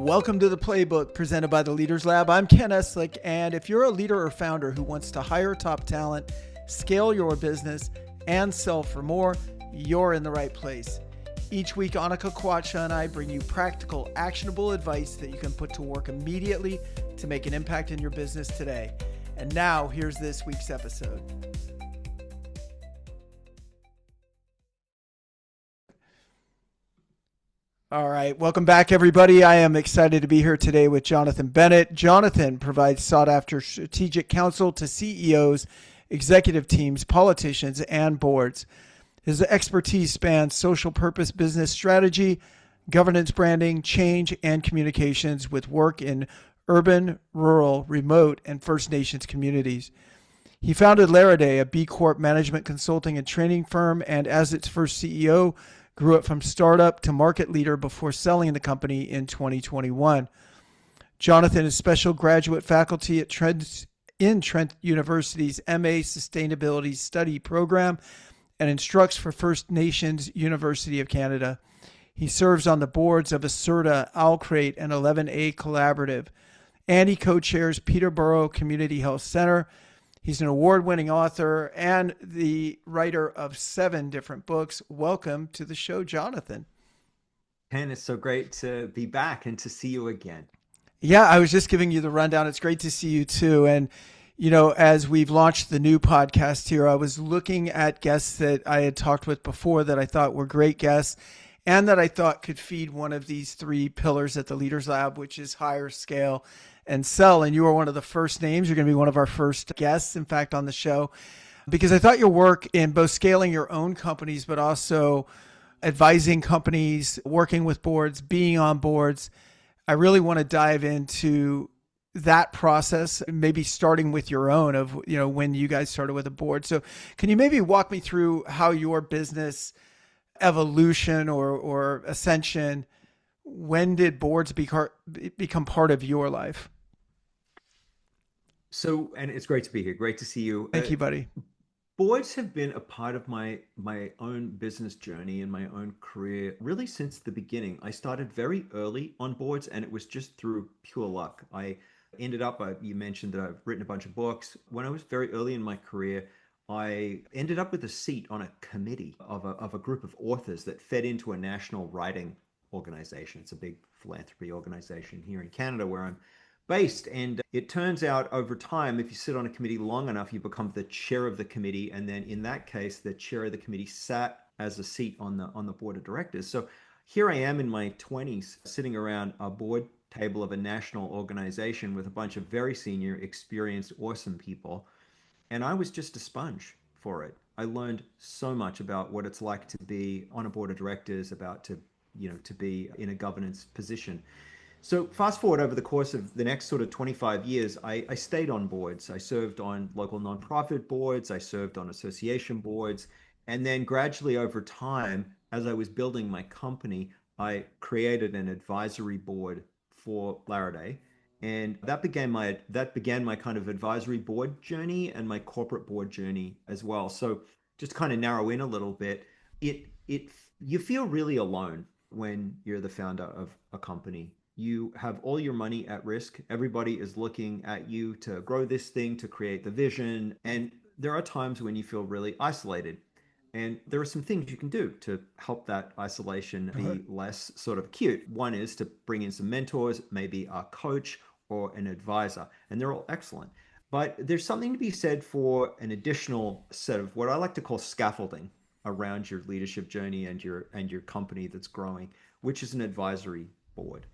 Welcome to the Playbook presented by the Leaders Lab. I'm Ken Eslick, and if you're a leader or founder who wants to hire top talent, scale your business, and sell for more, you're in the right place. Each week, Annika Kwacha and I bring you practical, actionable advice that you can put to work immediately to make an impact in your business today. And now, here's this week's episode. All right, welcome back, everybody. I am excited to be here today with Jonathan Bennett. Jonathan provides sought-after strategic counsel to CEOs, executive teams, politicians, and boards. His expertise spans social purpose business strategy, governance branding, change, and communications with work in urban, rural, remote, and First Nations communities. He founded Laraday, a B Corp management consulting and training firm, and as its first CEO, grew it from startup to market leader before selling the company in 2021. Jonathan is special graduate faculty at Trent University's MA Sustainability Study program and instructs for First Nations University of Canada. He serves on the boards of Acerta, Owlcrate, and 11A Collaborative, and he co-chairs Peterborough Community Health Center. He's an award-winning author and the writer of 7 different books. Welcome to the show, Jonathan. Ken, it's so great to be back and to see you again. Yeah, I was just giving you the rundown. It's great to see you too. And, you know, as we've launched the new podcast here, I was looking at guests that I had talked with before that I thought were great guests and that I thought could feed one of these 3 pillars at the Leaders Lab, which is hire, scale, and sell. And you are one of the first names. You're going to be one of our first guests, in fact, on the show, because I thought your work in both scaling your own companies, but also advising companies, working with boards, being on boards. I really want to dive into that process, maybe starting with your own of, you know, when you guys started with a board. So can you maybe walk me through how your business evolution or ascension, when did boards become part of your life? So, and it's great to be here. Great to see you. Thank you, buddy. Boards have been a part of my own business journey and my own career really since the beginning. I started very early on boards, and it was just through pure luck. I ended up, you mentioned that I've written a bunch of books. When I was very early in my career, I ended up with a seat on a committee of a group of authors that fed into a national writing organization. It's a big philanthropy organization here in Canada where I'm based. And it turns out over time, if you sit on a committee long enough, you become the chair of the committee. And then in that case, the chair of the committee sat as a seat on the board of directors. So here I am in my 20s, sitting around a board table of a national organization with a bunch of very senior, experienced, awesome people. And I was just a sponge for it. I learned so much about what it's like to be on a board of directors, about to be in a governance position. So fast forward over the course of the next sort of 25 years, I stayed on boards. I served on local nonprofit boards. I served on association boards. And then gradually over time, as I was building my company, I created an advisory board for Laraday. And that began my kind of advisory board journey and my corporate board journey as well. So just kind of narrow in a little bit, you feel really alone when you're the founder of a company. You have all your money at risk. Everybody is looking at you to grow this thing, to create the vision. And there are times when you feel really isolated. And there are some things you can do to help that isolation be less sort of acute. One is to bring in some mentors, maybe a coach or an advisor, and they're all excellent. But there's something to be said for an additional set of what I like to call scaffolding around your leadership journey and your company that's growing, which is an advisory board.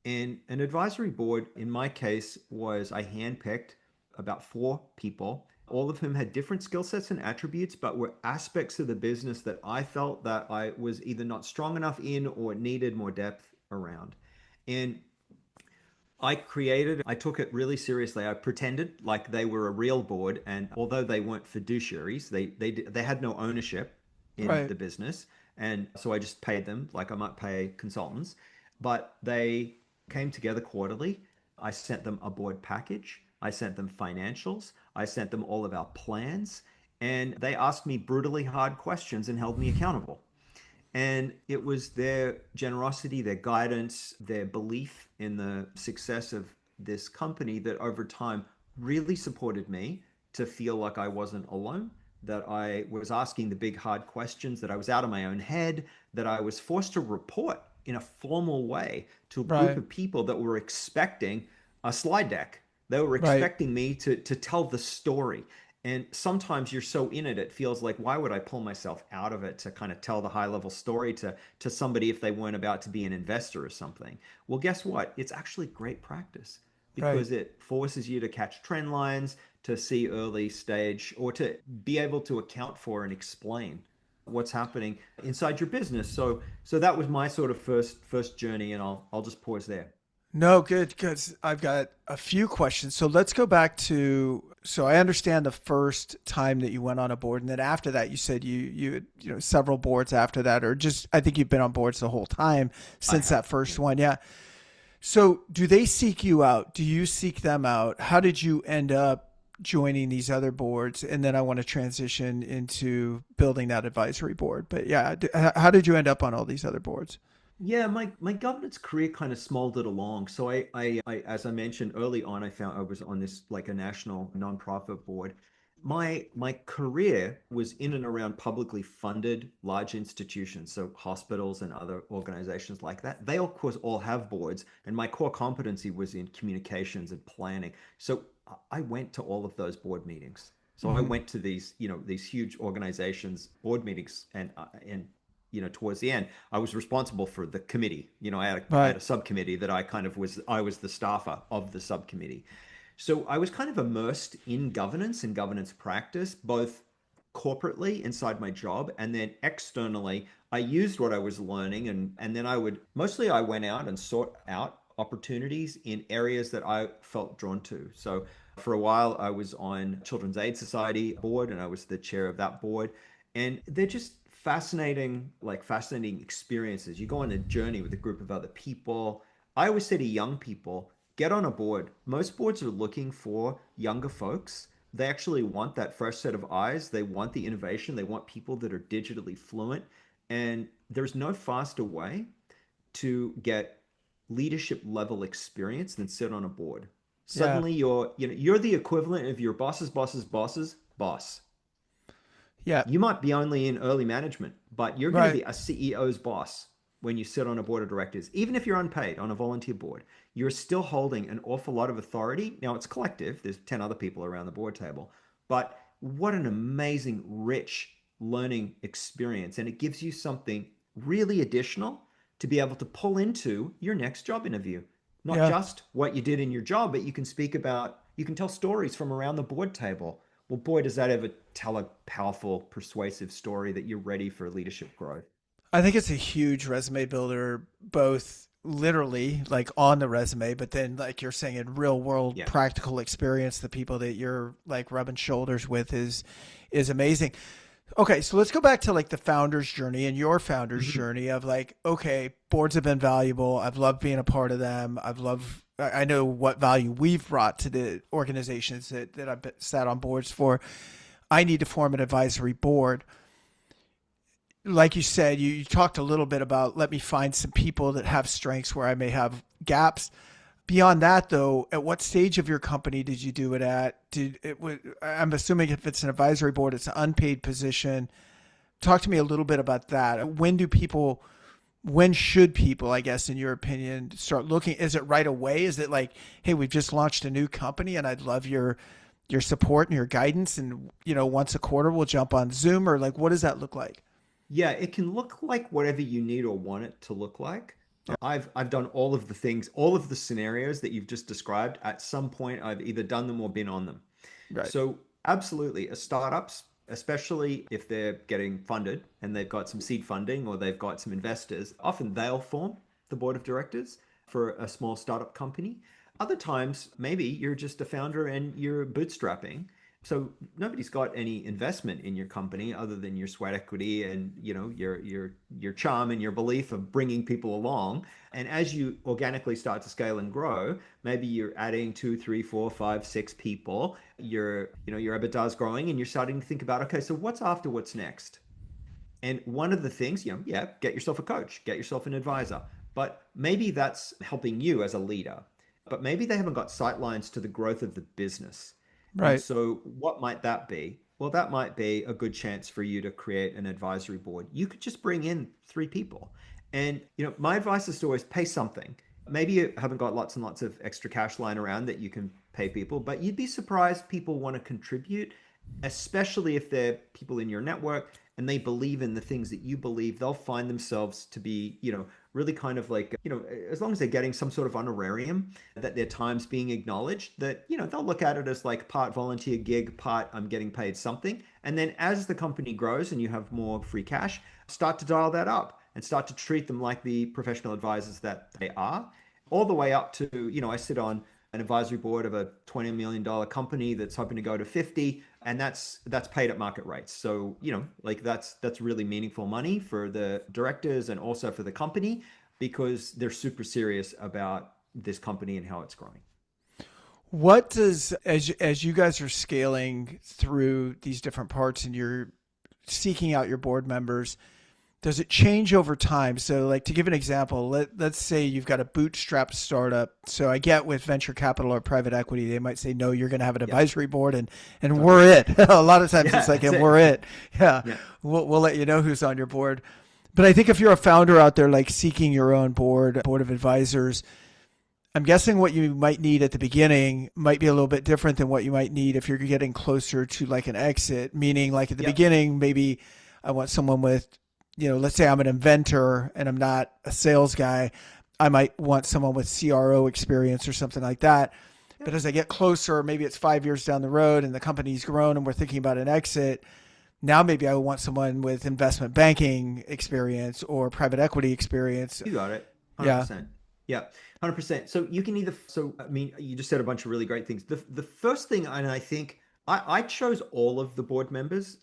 And an advisory board, in my case, was I handpicked about 4 people, all of whom had different skill sets and attributes, but were aspects of the business that I felt that I was either not strong enough in or needed more depth around. And I took it really seriously. I pretended like they were a real board, and although they weren't fiduciaries, they had no ownership in the business, and so I just paid them like I might pay consultants. But they came together quarterly. I sent them a board package. I sent them financials. I sent them all of our plans, and they asked me brutally hard questions and held me accountable. And it was their generosity, their guidance, their belief in the success of this company that over time really supported me to feel like I wasn't alone, that I was asking the big hard questions, that I was out of my own head, that I was forced to report in a formal way to a group Right. of people that were expecting a slide deck. They were Right. expecting me to tell the story. And sometimes you're so in it, it feels like, why would I pull myself out of it to kind of tell the high level story to somebody if they weren't about to be an investor or something? Well, guess what? It's actually great practice Right. because it forces you to catch trend lines, to see early stage, or to be able to account for and explain what's happening inside your business. So that was my sort of first journey, and I'll just pause there. No, good, because I've got a few questions. So let's go back to, so I understand the first time that you went on a board, and then after that, you said you had, several boards after that, or just, I think you've been on boards the whole time I since that have, first yeah. one. Yeah. So do they seek you out? Do you seek them out? How did you end up joining these other boards? And then I want to transition into building that advisory board. But yeah, how did you end up on all these other boards? Yeah, my governance career kind of smoldered along. So as I mentioned early on, I found I was on this like a national nonprofit board. My career was in and around publicly funded large institutions, so hospitals and other organizations like that. They of course all have boards, and my core competency was in communications and planning. So I went to all of those board meetings. So I Mm-hmm. went to these huge organizations board meetings, and towards the end I was responsible for the committee. I had Right. a subcommittee that I was the staffer of the subcommittee. So I was kind of immersed in governance and governance practice, both corporately inside my job and then externally. I used what I was learning, and then I went out and sought out opportunities in areas that I felt drawn to. So for a while I was on Children's Aid Society board, and I was the chair of that board. And they're just fascinating experiences. You go on a journey with a group of other people. I always say to young people, get on a board. Most boards are looking for younger folks. They actually want that fresh set of eyes. They want the innovation. They want people that are digitally fluent. And there's no faster way to get leadership level experience than sit on a board. Yeah. Suddenly you're the equivalent of your boss's boss. Yeah. You might be only in early management, but you're going to Right. be a CEO's boss when you sit on a board of directors. Even if you're unpaid on a volunteer board, you're still holding an awful lot of authority. Now, it's collective, there's 10 other people around the board table, but what an amazing, rich learning experience. And it gives you something really additional to be able to pull into your next job interview. Not Yeah. just what you did in your job, but you can tell stories from around the board table. Well, boy, does that ever tell a powerful, persuasive story that you're ready for leadership growth. I think it's a huge resume builder, both literally like on the resume, but then like you're saying in real world Yeah. practical experience, the people that you're like rubbing shoulders with is amazing. Okay, so let's go back to like the founder's journey and your founder's Mhm. journey of like, okay, boards have been valuable. I've loved being a part of them. I know what value we've brought to the organizations that I've sat on boards for. I need to form an advisory board. Like you said, you talked a little bit about let me find some people that have strengths where I may have gaps. Beyond that, though, at what stage of your company did you do it at? I'm assuming if it's an advisory board, it's an unpaid position. Talk to me a little bit about that. When should people, I guess, in your opinion, start looking? Is it right away? Is it like, hey, we've just launched a new company and I'd love your support and your guidance, and once a quarter we'll jump on Zoom, or like what does that look like? Yeah, it can look like whatever you need or want it to look like. Yeah. I've done all of the things, all of the scenarios that you've just described. At some point, I've either done them or been on them. Right. So, absolutely, a startups, especially if they're getting funded and they've got some seed funding or they've got some investors, often they'll form the board of directors for a small startup company. Other times, maybe you're just a founder and you're bootstrapping. So nobody's got any investment in your company other than your sweat equity and your charm and your belief of bringing people along. And as you organically start to scale and grow, maybe you're adding two, three, four, five, six people. Your EBITDA is growing, and you're starting to think about, okay, so what's after what's next? And one of the things, yeah, get yourself a coach, get yourself an advisor. But maybe that's helping you as a leader. But maybe they haven't got sightlines to the growth of the business. And Right. so what might that be? Well, that might be a good chance for you to create an advisory board. You could just bring in three people. And, my advice is to always pay something. Maybe you haven't got lots and lots of extra cash lying around that you can pay people, but you'd be surprised people want to contribute, especially if they're people in your network and they believe in the things that you believe. They'll find themselves to be, really kind of like, as long as they're getting some sort of honorarium, that their time's being acknowledged, that, they'll look at it as like part volunteer gig, part I'm getting paid something. And then as the company grows and you have more free cash, start to dial that up and start to treat them like the professional advisors that they are, all the way up to, I sit on an advisory board of a $20 million company that's hoping to go to 50, and that's paid at market rates. So, like that's really meaningful money for the directors and also for the company, because they're super serious about this company and how it's growing. What does, as you guys are scaling through these different parts and you're seeking out your board members, does it change over time? So like, to give an example, let's say you've got a bootstrap startup. So I get with venture capital or private equity, they might say, no, you're going to have an Yep. advisory board and Totally. we're it. A lot of times Yeah, it's like, that's and it. we're it. Yeah. Yeah. We'll let you know who's on your board. But I think if you're a founder out there, like seeking your own board of advisors, I'm guessing what you might need at the beginning might be a little bit different than what you might need if you're getting closer to like an exit, meaning like at the Yep. beginning, maybe I want someone with, let's say I'm an inventor and I'm not a sales guy. I might want someone with CRO experience or something like that. But Yep. as I get closer, maybe it's 5 years down the road and the company's grown and we're thinking about an exit. Now maybe I want someone with investment banking experience or private equity experience. You got it. Yeah. 100%. Yeah, 100%. So you can either, so I mean, you just said a bunch of really great things. The first thing, and I think I chose all of the board members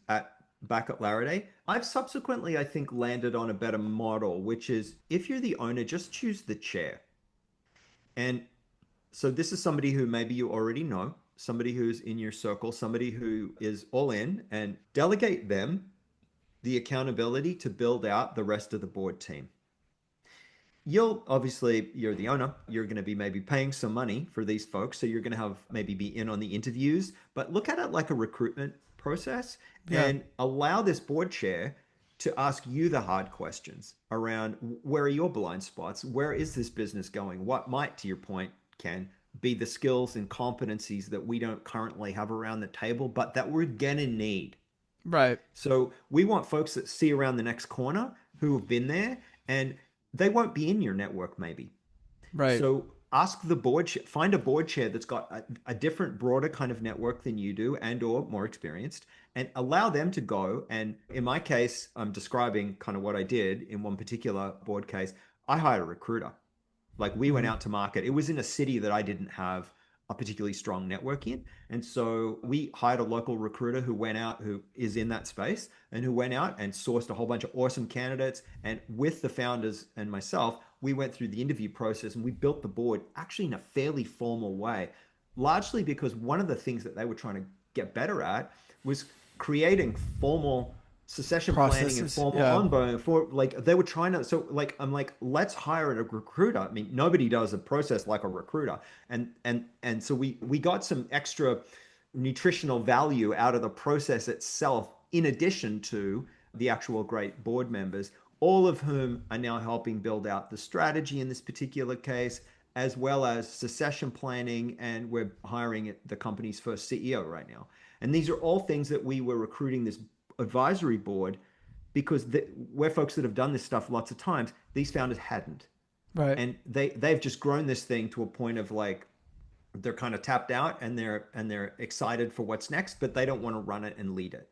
back at Laraday. I've subsequently, I think, landed on a better model, which is if you're the owner, just choose the chair. And so this is somebody who maybe you already know, somebody who's in your circle, somebody who is all in, and delegate them the accountability to build out the rest of the board team. You're the owner, you're going to be maybe paying some money for these folks, so you're going to have maybe be in on the interviews, but look at it like a recruitment process Yeah. and allow this board chair to ask you the hard questions around where are your blind spots, where is this business going, what might, to your point, can be the skills and competencies that we don't currently have around the table, but that we're going to need. Right. So we want folks that see around the next corner who have been there, and they won't be in your network maybe. Right. So ask the board chair, find a board chair that's got a different, broader kind of network than you do and or more experienced, and allow them to go. And in my case, I'm describing kind of what I did in one particular board case. I hired a recruiter. Like we went Mhm. out to market. It was in a city that I didn't have a particularly strong network in. And so we hired a local recruiter who went out, who is in that space, and who went out and sourced a whole bunch of awesome candidates. And with the founders and myself, we went through the interview process and we built the board actually in a fairly formal way, largely because one of the things that they were trying to get better at was creating formal succession planning and Processes. formal Yeah. onboarding for, like, they were trying to, so like I'm like, let's hire a recruiter. I mean, nobody does a process like a recruiter. And so we got some extra nutritional value out of the process itself, in addition to the actual great board members, all of whom are now helping build out the strategy in this particular case, as well as succession planning. And we're hiring the company's first CEO right now. And these are all things that we were recruiting this advisory board, because we're folks that have done this stuff lots of times. These founders hadn't. Right. And they've just grown this thing to a point of like, they're kind of tapped out and they're excited for what's next, but they don't want to run it and lead it.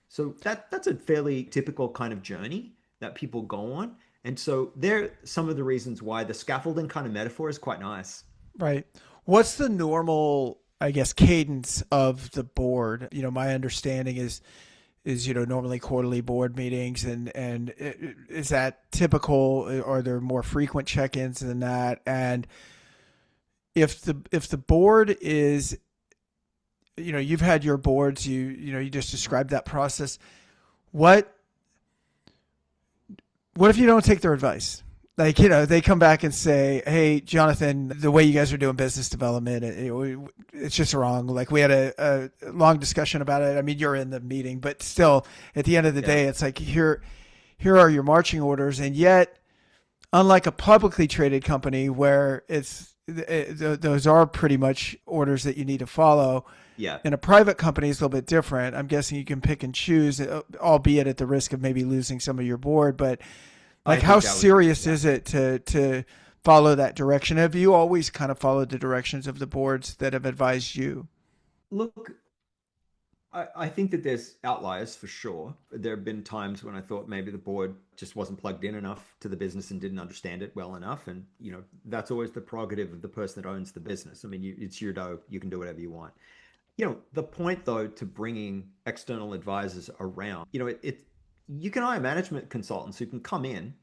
So that's a fairly typical kind of journey that people go on. And so they're some of the reasons why the scaffolding kind of metaphor is quite nice. Right. What's the normal, I guess, cadence of the board? My understanding is normally quarterly board meetings, and is that typical, or are there more frequent check-ins than that? And if the board is, you've had your boards, you just described that process. What What if you don't take their advice? Like, you know, they come back and say, "Hey, Jonathan, the way you guys are doing business development, it's just wrong." Like, we had a long discussion about it. I mean, you're in the meeting, but still, at the end of the Yeah. day, it's like, here are your marching orders, and yet, unlike a publicly traded company where those are pretty much orders that you need to follow. Yeah. In a private company, it's a little bit different. I'm guessing you can pick and choose, albeit at the risk of maybe losing some of your board. But I like, how think that would, serious yeah. is it to follow that direction? Have you always kind of followed the directions of the boards that have advised you? Look, I think that there's outliers for sure. There have been times when I thought maybe the board just wasn't plugged in enough to the business and didn't understand it well enough. And, that's always the prerogative of the person that owns the business. I mean, it's your dough. You can do whatever you want. The point though to bringing external advisors around, you can hire management consultants who can come in,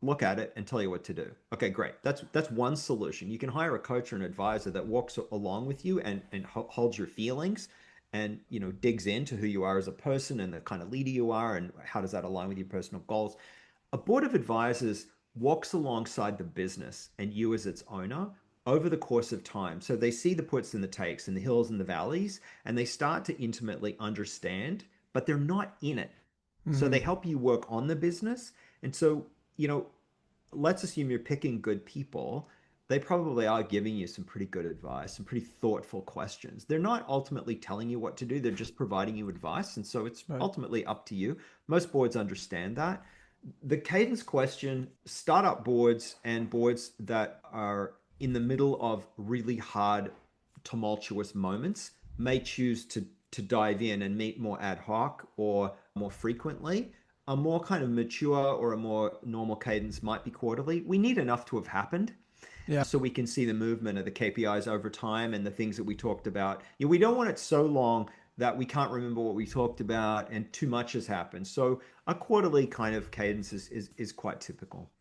look at it, and tell you what to do. Okay, great. That's one solution. You can hire a coach or an advisor that walks along with you and holds your feelings and digs into who you are as a person and the kind of leader you are and how does that align with your personal goals. A board of advisors walks alongside the business and you as its owner over the course of time. So they see the puts and the takes and the hills and the valleys, and they start to intimately understand, but they're not in it. So Mm-hmm. they help you work on the business. And so, let's assume you're picking good people. They probably are giving you some pretty good advice, some pretty thoughtful questions. They're not ultimately telling you what to do, they're just providing you advice. And so it's Right. ultimately up to you. Most boards understand that. The cadence question, startup boards and boards that are in the middle of really hard, tumultuous moments may choose to dive in and meet more ad hoc or more frequently. A more kind of mature or a more normal cadence might be quarterly. We need enough to have happened Yeah. so we can see the movement of the KPIs over time and the things that we talked about. We don't want it so long that we can't remember what we talked about and too much has happened. So a quarterly kind of cadence is quite typical.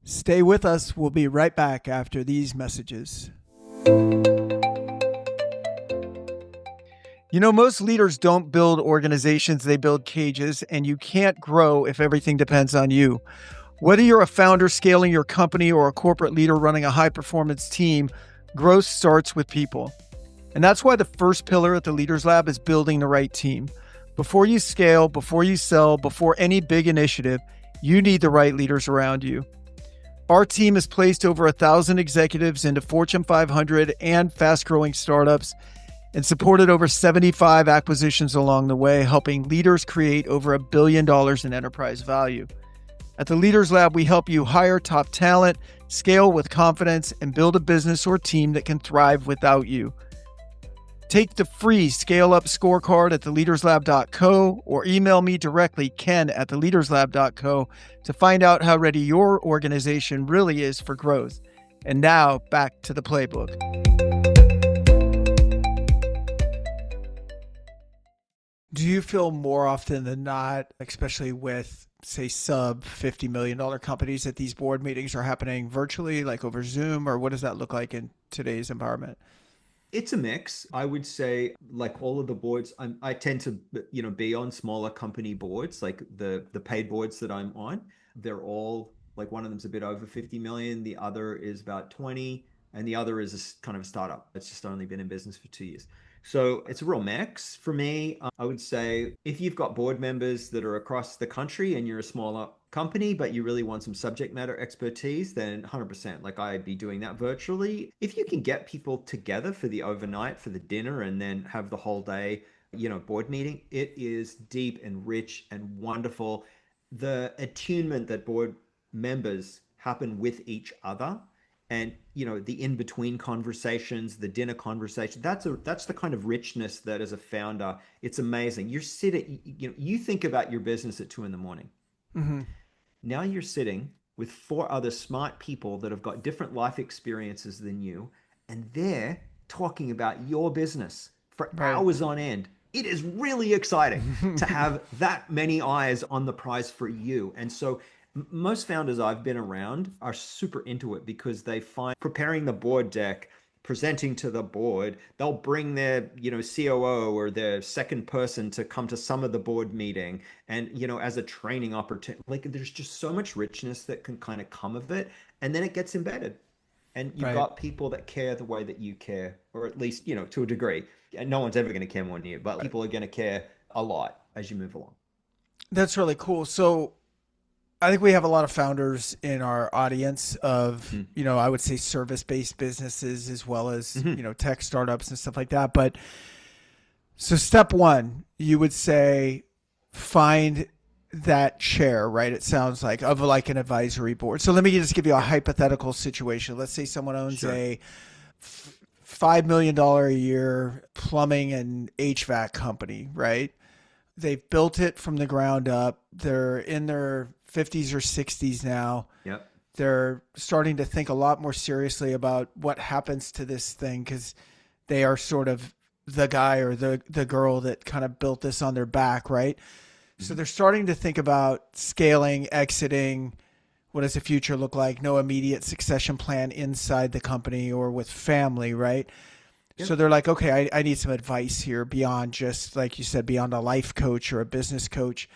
Stay with us. We'll be right back after these messages. You know, most leaders don't build organizations, they build cages, and you can't grow if everything depends on you. Whether you're a founder scaling your company or a corporate leader running a high performance team, growth starts with people. And that's why the first pillar at the Leaders Lab is building the right team. Before you scale, before you sell, before any big initiative, you need the right leaders around you. Our team has placed over 1,000 executives into Fortune 500 and fast growing startups and supported over 75 acquisitions along the way, helping leaders create over $1 billion in enterprise value. At the Leaders Lab, we help you hire top talent, scale with confidence, and build a business or team that can thrive without you. Take the free Scale Up scorecard at theleaderslab.co or email me directly, ken@theleaderslab.co, to find out how ready your organization really is for growth. And now, back to the playbook. Do you feel more often than not, especially with, say, sub $50 million companies, that these board meetings are happening virtually, like over Zoom, or what does that look like in today's environment? It's a mix. I would say, like all of the boards, I tend to, be on smaller company boards, like the paid boards that I'm on. They're all like one of them's a bit over 50 million, the other is about 20, and the other is kind of a startup. It's just only been in business for 2 years. So it's a real mix for me. I would say if you've got board members that are across the country and you're a smaller company, but you really want some subject matter expertise, then 100%. Like I'd be doing that virtually. If you can get people together for the overnight, for the dinner, and then have the whole day, board meeting, it is deep and rich and wonderful. The attunement that board members happen with each other and the in between conversations, the dinner conversation, that's the kind of richness that as a founder, it's amazing. You're sitting, you think about your business at 2 in the morning. Mm-hmm. Now you're sitting with four other smart people that have got different life experiences than you, and they're talking about your business for Right. hours on end. It is really exciting to have that many eyes on the prize for you. And so most founders I've been around are super into it because they find preparing the board deck presenting to the board, they'll bring their, COO or their second person to come to some of the board meeting. And, as a training opportunity, like there's just so much richness that can kind of come of it. And then it gets embedded. And you've Right. got people that care the way that you care, or at least, to a degree. And no one's ever going to care more than you, but people are going to care a lot as you move along. That's really cool. So I think we have a lot of founders in our audience of, I would say service-based businesses as well as, Mm-hmm. tech startups and stuff like that. But so step one, you would say find that chair, right? It sounds like of like an advisory board. So let me just give you a hypothetical situation. Let's say someone owns Sure. a $5 million a year plumbing and HVAC company, right? They've built it from the ground up. They're in their 50s or 60s now. Yep. They're starting to think a lot more seriously about what happens to this thing because they are sort of the guy or the girl that kind of built this on their back, right? So Mhm. they're starting to think about scaling, exiting. What does the future look like? No immediate succession plan inside the company or with family, right? So Yep. they're like, okay, I need some advice here beyond just, like you said, beyond a life coach or a business coach.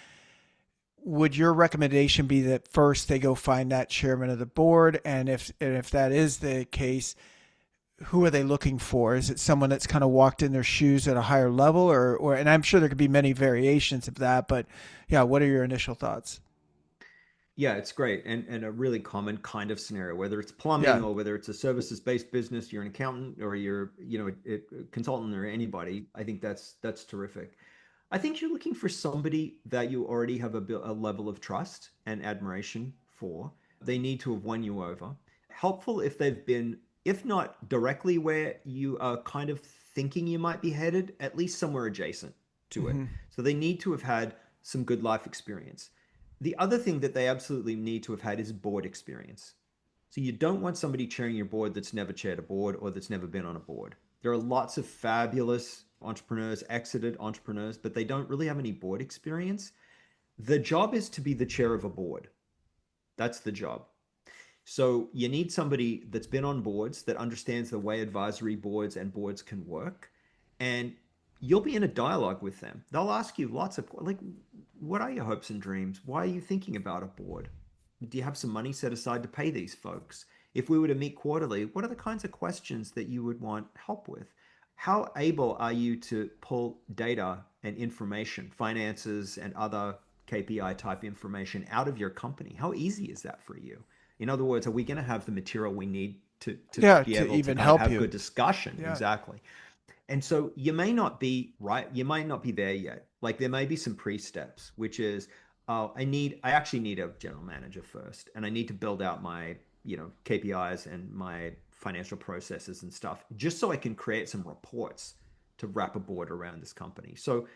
Would your recommendation be that first they go find that chairman of the board? And if that is the case, who are they looking for? Is it someone that's kind of walked in their shoes at a higher level or and I'm sure there could be many variations of that, but yeah, what are your initial thoughts? Yeah, it's great. And a really common kind of scenario, whether it's plumbing Yeah. or whether it's a services-based business, you're an accountant or you're, a consultant or anybody. I think that's terrific. I think you're looking for somebody that you already have a level of trust and admiration for. They need to have won you over. Helpful if they've been, if not directly where you are kind of thinking you might be headed, at least somewhere adjacent to it. Hmm. So they need to have had some good life experience. The other thing that they absolutely need to have had is board experience. So you don't want somebody chairing your board that's never chaired a board or that's never been on a board. There are lots of fabulous entrepreneurs, exited entrepreneurs, but they don't really have any board experience. The job is to be the chair of a board. That's the job. So you need somebody that's been on boards, that understands the way advisory boards and boards can work. And you'll be in a dialogue with them. They'll ask you lots of, like, what are your hopes and dreams? Why are you thinking about a board? Do you have some money set aside to pay these folks? If we were to meet quarterly, what are the kinds of questions that you would want help with? How able are you to pull data and information, finances and other KPI type information out of your company? How easy is that for you? In other words, are we going to have the material we need to Yeah, be to able to even kind of help have you. good discussion? Yeah. Exactly. And so you may not be right. You might not be there yet. Like there may be some pre-steps, which is, I actually need a general manager first, and I need to build out my, KPIs and my financial processes and stuff, just so I can create some reports to wrap a board around this company. So,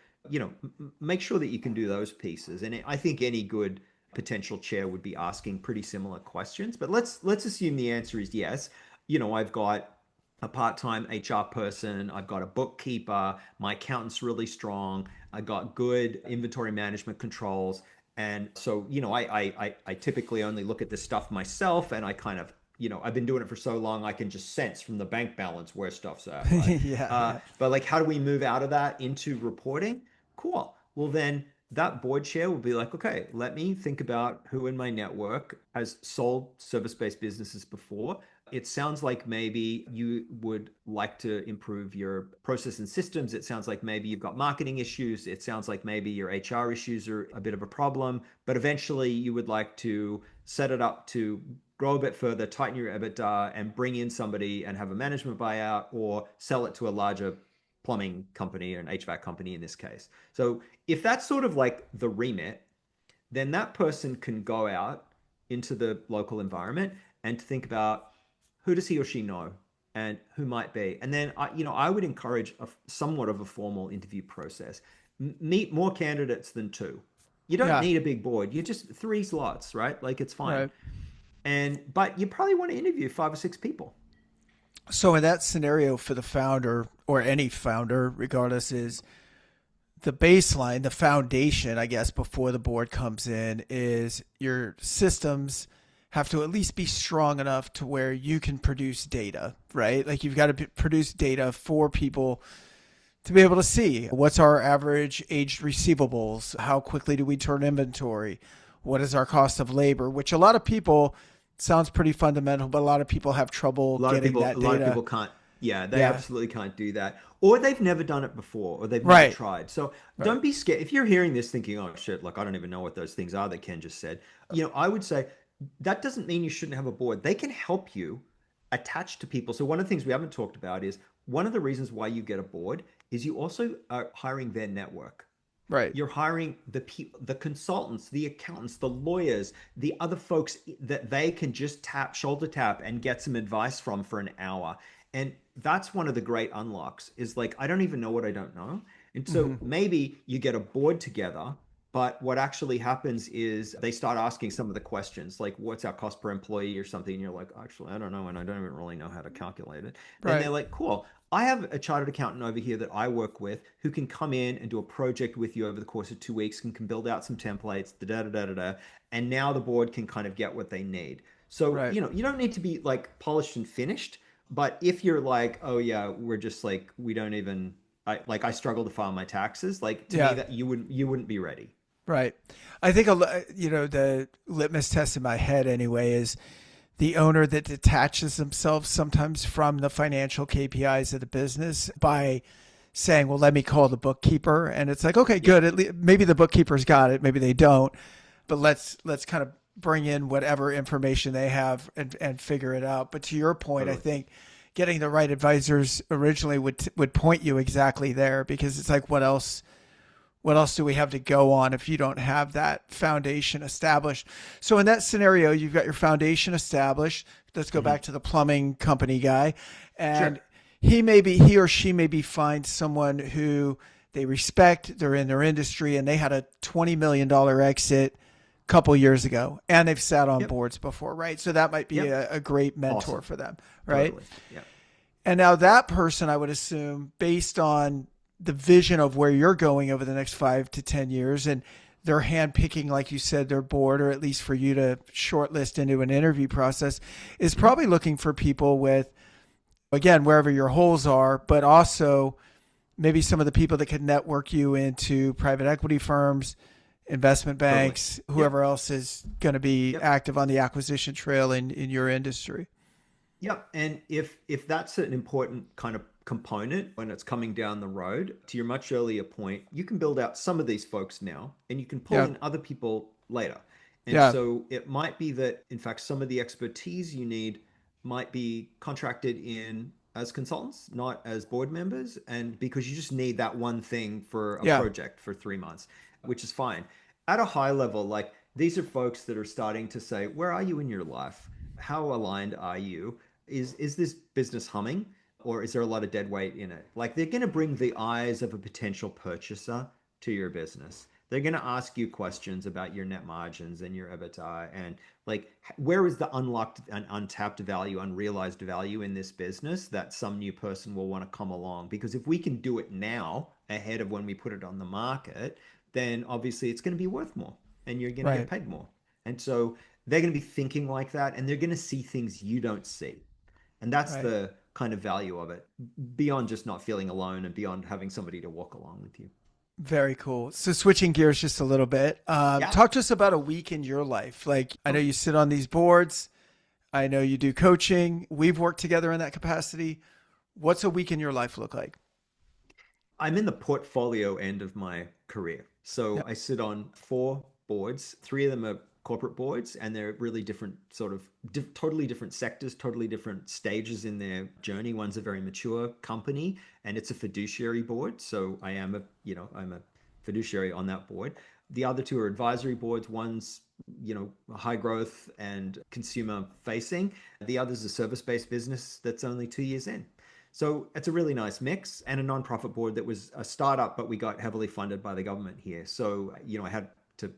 make sure that you can do those pieces. And I think any good potential chair would be asking pretty similar questions. But let's assume the answer is yes. I've got a part-time HR person. I've got a bookkeeper. My accountant's really strong. I got good inventory management controls. And so, I typically only look at this stuff myself and I kind of, I've been doing it for so long, I can just sense from the bank balance where stuff's at, right? Yeah, yeah. But like, how do we move out of that into reporting? Cool. Well, then that board chair will be like, okay, let me think about who in my network has sold service-based businesses before. It sounds like maybe you would like to improve your process and systems. It sounds like maybe you've got marketing issues. It sounds like maybe your HR issues are a bit of a problem, but eventually you would like to set it up to grow a bit further, tighten your EBITDA, and bring in somebody and have a management buyout or sell it to a larger plumbing company or an HVAC company in this case. So if that's sort of like the remit, then that person can go out into the local environment and think about who does he or she know and who might be. And then I would encourage somewhat of a formal interview process. Meet more candidates than two. You don't Yeah. need a big board. You just three slots, right? Like it's fine. Right. But you probably want to interview five or six people. So in that scenario for the founder or any founder, regardless, is the baseline, the foundation, I guess, before the board comes in is your systems have to at least be strong enough to where you can produce data, right? Like you've got to produce data for people to be able to see what's our average aged receivables, how quickly do we turn inventory, what is our cost of labor, which a lot of people sounds pretty fundamental, but a lot of people have trouble getting A that lot of data. people can't. Yeah, they Yeah. absolutely can't do that, or they've never done it before, or they've never Right. tried. So Right. don't be scared if you're hearing this thinking, "Oh shit, like I don't even know what those things are that Ken just said." I would say that doesn't mean you shouldn't have a board. They can help you attach to people. So one of the things we haven't talked about is one of the reasons why you get a board is you also are hiring their network. Right. You're hiring the consultants, the accountants, the lawyers, the other folks that they can just shoulder tap and get some advice from for an hour. And that's one of the great unlocks is like, I don't even know what I don't know. And so Mm-hmm. maybe you get a board together, but what actually happens is they start asking some of the questions like, what's our cost per employee or something? And you're like, actually, I don't know. And I don't even really know how to calculate it. Then they're Right. like, cool. I have a chartered accountant over here that I work with who can come in and do a project with you over the course of 2 weeks and can build out some templates, da da da da da. And now the board can kind of get what they need. So, Right. you don't need to be like polished and finished, but if you're like, oh yeah, we're just like, we don't even, I struggle to file my taxes, like to me Yeah. that you wouldn't be ready. Right. I think the litmus test in my head anyway is the owner that detaches themselves sometimes from the financial KPIs of the business by saying, "Well, let me call the bookkeeper," and it's like, okay, Yep, good. Maybe the bookkeeper's got it, maybe they don't, but let's kind of bring in whatever information they have and figure it out. But to your point, I totally. think getting the right advisors originally would point you exactly there because it's like, what else do we have to go on if you don't have that foundation established? So in that scenario, you've got your foundation established. Let's go Hmm. back to the plumbing company guy, and Sure. he or she maybe find someone who they respect. They're in their industry, and they had a $20 million exit a couple years ago, and they've sat on Yep. boards before, right? So that might be Yep. a great mentor Awesome. for them, right? Totally. Yep. And now that person, I would assume, based on the vision of where you're going over the next 5 to 10 years, and they're handpicking, like you said, their board, or at least for you to shortlist into an interview process, is Hmm. probably looking for people with, again, wherever your holes are, but also maybe some of the people that can network you into private equity firms, investment Totally. banks, Yep. whoever else is going to be Yep. active on the acquisition trail in your industry. Yeah, and if that's an important kind of component when it's coming down the road, to your much earlier point, you can build out some of these folks now and you can pull Yeah. in other people later. And Yeah. so it might be that, in fact, some of the expertise you need might be contracted in as consultants, not as board members, and because you just need that one thing for a Yeah. project for 3 months, which is fine. At a high level, like these are folks that are starting to say, where are you in your life? How aligned are you? Is this business humming or is there a lot of dead weight in it? Like they're going to bring the eyes of a potential purchaser to your business. They're going to ask you questions about your net margins and your EBITDA and like where is the unlocked and untapped value, unrealized value in this business that some new person will want to come along. Because if we can do it now ahead of when we put it on the market, then obviously it's going to be worth more and you're going to get Right. paid more. And so they're going to be thinking like that and they're going to see things you don't see. And that's Right. the kind of value of it, beyond just not feeling alone and beyond having somebody to walk along with you. Very cool. So switching gears just a little bit, Yeah. talk to us about a week in your life. Like I know Oh, you sit on these boards. I know you do coaching. We've worked together in that capacity. What's a week in your life look like? I'm in the portfolio end of my career. So Yep. I sit on 4 boards. 3 of them are corporate boards, and they're really different, sort of totally different sectors, totally different stages in their journey. One's a very mature company, and it's a fiduciary board. So I'm a fiduciary on that board. The other 2 are advisory boards. One's high growth and consumer facing. The other's a service based business that's only 2 years in. So it's a really nice mix and a nonprofit board that was a startup, but we got heavily funded by the government here. So, I had to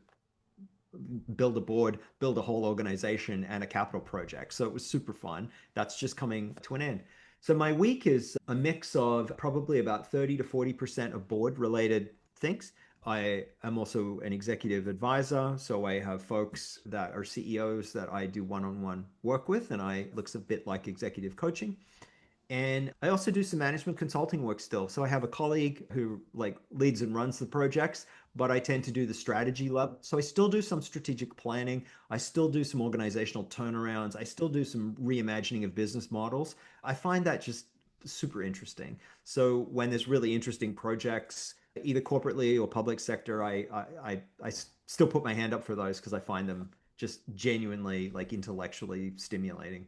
build a board, build a whole organization and a capital project. So it was super fun. That's just coming to an end. So my week is a mix of probably about 30 to 40% of board related things. I am also an executive advisor. So I have folks that are CEOs that I do one-on-one work with, and I looks a bit like executive coaching. And I also do some management consulting work still. So I have a colleague who like leads and runs the projects, but I tend to do the strategy level. So I still do some strategic planning. I still do some organizational turnarounds. I still do some reimagining of business models. I find that just super interesting. So when there's really interesting projects, either corporately or public sector, I still put my hand up for those because I find them just genuinely like intellectually stimulating.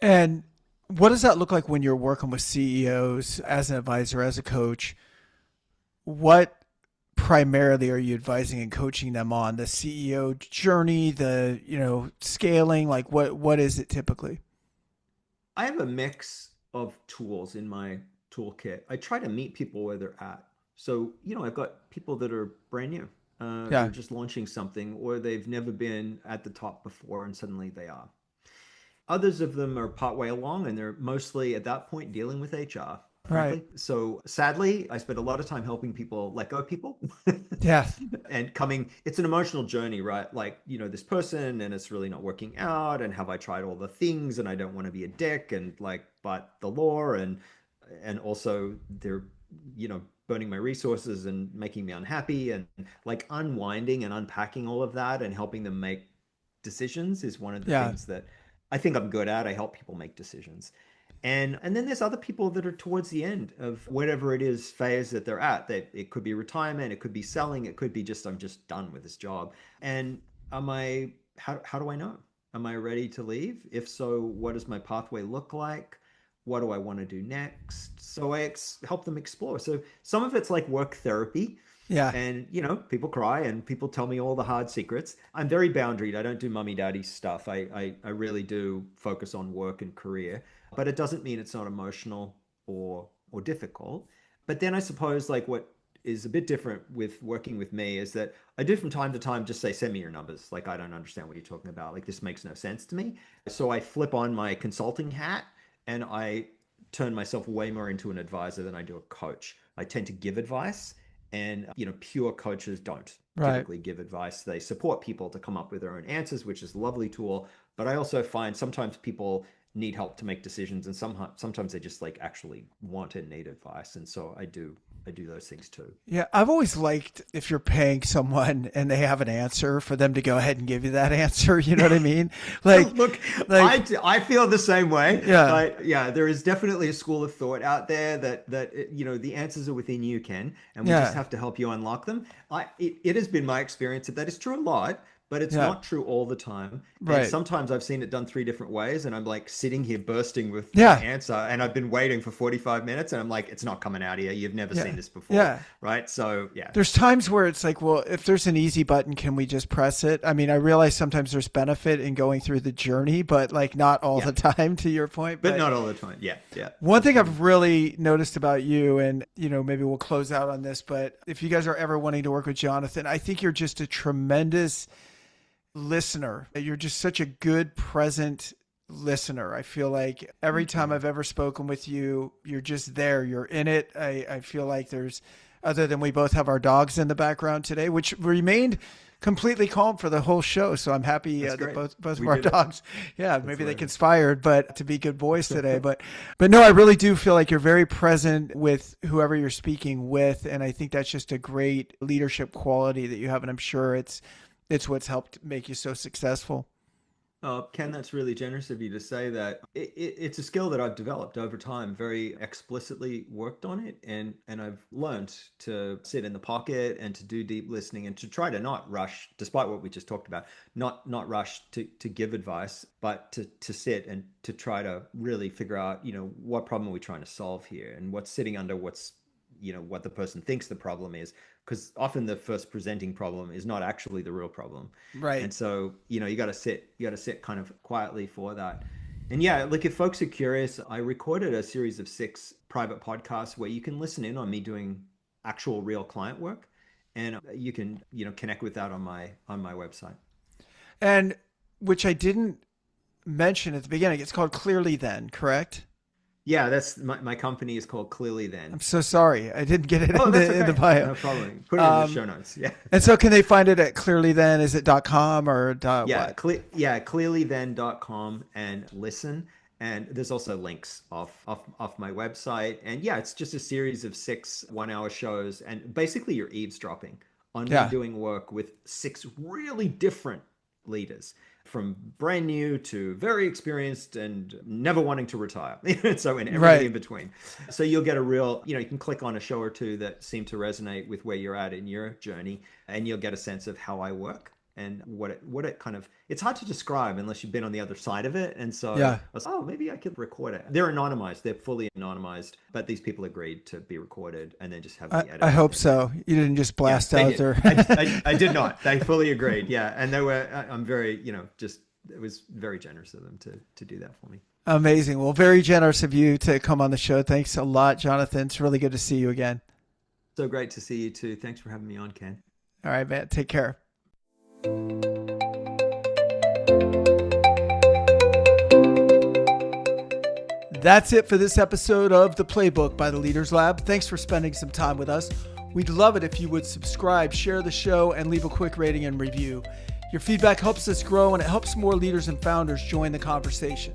And what does that look like when you're working with CEOs as an advisor, as a coach? What primarily are you advising and coaching them on? The CEO journey, the, scaling, like what is it typically? I have a mix of tools in my toolkit. I try to meet people where they're at. So, I've got people that are brand new. They're Yeah. just launching something, or they've never been at the top before and suddenly they are. Others of them are partway along and they're mostly at that point dealing with HR, Right. frankly. So sadly, I spend a lot of time helping people let go of people Yeah. and it's an emotional journey, right? Like, this person and it's really not working out. And have I tried all the things and I don't want to be a dick and like, but the law and also they're, burning my resources and making me unhappy and like unwinding and unpacking all of that and helping them make decisions is one of the Yeah. things that I think I'm good at. I help people make decisions. And then there's other people that are towards the end of whatever it is phase that they're at. That it could be retirement, it could be selling, it could be just I'm just done with this job. And am I how do I know? Am I ready to leave? If so, what does my pathway look like? What do I want to do next? So help them explore. So some of it's like work therapy, Yeah. and people cry and people tell me all the hard secrets. I'm very boundaried. I don't do mummy daddy stuff. I really do focus on work and career, but it doesn't mean it's not emotional or difficult. But then I suppose like what is a bit different with working with me is that I do from time to time just say, send me your numbers. Like, I don't understand what you're talking about. Like, this makes no sense to me. So I flip on my consulting hat and I turn myself way more into an advisor than I do a coach. I tend to give advice, and pure coaches don't Right. typically give advice. They support people to come up with their own answers, which is a lovely tool. But I also find sometimes people need help to make decisions, and sometimes they just like actually want and need advice. And so I do those things too. Yeah, I've always liked if you're paying someone and they have an answer for them to go ahead and give you that answer. You know what I mean? Like, Look, like, I feel the same way. yeah, But yeah, there is definitely a school of thought out there that the answers are within you, Ken, and we just yeah, have to help you unlock them. It has been my experience that that is true a lot, but it's yeah, not true all the time. And right, sometimes I've seen it done three different ways, and I'm like sitting here bursting with my yeah, answer, and I've been waiting for 45 minutes, and I'm like, it's not coming out here. You've never yeah, seen this before, yeah. right? So yeah, There's times where it's like, well, if there's an easy button, can we just press it? I mean, I realize sometimes there's benefit in going through the journey, but like not all yeah, the time, to your point. but But not all the time. Yeah, yeah, one thing absolutely. I've really noticed about you, and maybe we'll close out on this, but if you guys are ever wanting to work with Jonathan, I think you're just a tremendous listener. You're just such a good present listener. I feel like every Thank time you. I've ever spoken with you, you're just there. You're in it. I feel like there's, other than we both have our dogs in the background today, which remained completely calm for the whole show. So I'm happy That's that great. both of We our did it. dogs, yeah, That's maybe they hilarious. conspired, but to be good boys today. But no, I really do feel like you're very present with whoever you're speaking with, and I think that's just a great leadership quality that you have, and I'm sure it's what's helped make you so successful. Ken, that's really generous of you to say that. It's a skill that I've developed over time, very explicitly worked on it, and I've learned to sit in the pocket and to do deep listening and to try to not rush, despite what we just talked about, not rush to give advice, but to sit and to try to really figure out, what problem are we trying to solve here and what's sitting under what the person thinks the problem is, because often the first presenting problem is not actually the real problem. Right. And so you got to sit kind of quietly for that. And yeah, like if folks are curious, I recorded a series of 6 private podcasts where you can listen in on me doing actual real client work, and you can connect with that on my website. And which I didn't mention at the beginning, it's called Clearly Then, correct? Yeah, that's my company is called Clearly Then. I'm so sorry. I didn't get it Oh, that's in the okay. bio. No problem. Put it in the show notes. Yeah. And so can they find it at clearly then? Is it .com or Yeah, what? clearlythen.com and listen. And there's also links off my website. And yeah, it's just a series of 6 1-hour shows. And basically you're eavesdropping on me Yeah. doing work with 6 really different leaders, from brand new to very experienced and never wanting to retire. So, and everything Right. in between. So you'll get a real, you can click on a show or two that seem to resonate with where you're at in your journey, and you'll get a sense of how I work and what it kind of, it's hard to describe unless you've been on the other side of it. And so Yeah. I was, oh, maybe I could record it. They're anonymized. They're fully anonymized, but these people agreed to be recorded and then just have the edit. I hope so. You didn't just blast Yeah, out there. I did not. They fully agreed. Yeah. And they were, I'm very, just, it was very generous of them to do that for me. Amazing. Well, very generous of you to come on the show. Thanks a lot, Jonathan. It's really good to see you again. So great to see you too. Thanks for having me on, Ken. All right, man. Take care. That's it for this episode of The Playbook by the Leaders Lab. Thanks for spending some time with us. We'd love it if you would subscribe, share the show, and leave a quick rating and review. Your feedback helps us grow, and it helps more leaders and founders join the conversation.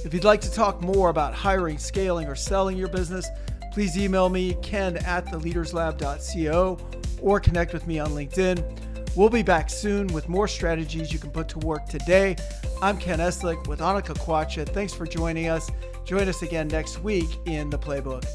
If you'd like to talk more about hiring, scaling, or selling your business, please email me, ken@theleaderslab.co, or connect with me on LinkedIn. We'll be back soon with more strategies you can put to work today. I'm Ken Eslick with Annika Kwacha. Thanks for joining us. Join us again next week in The Playbook.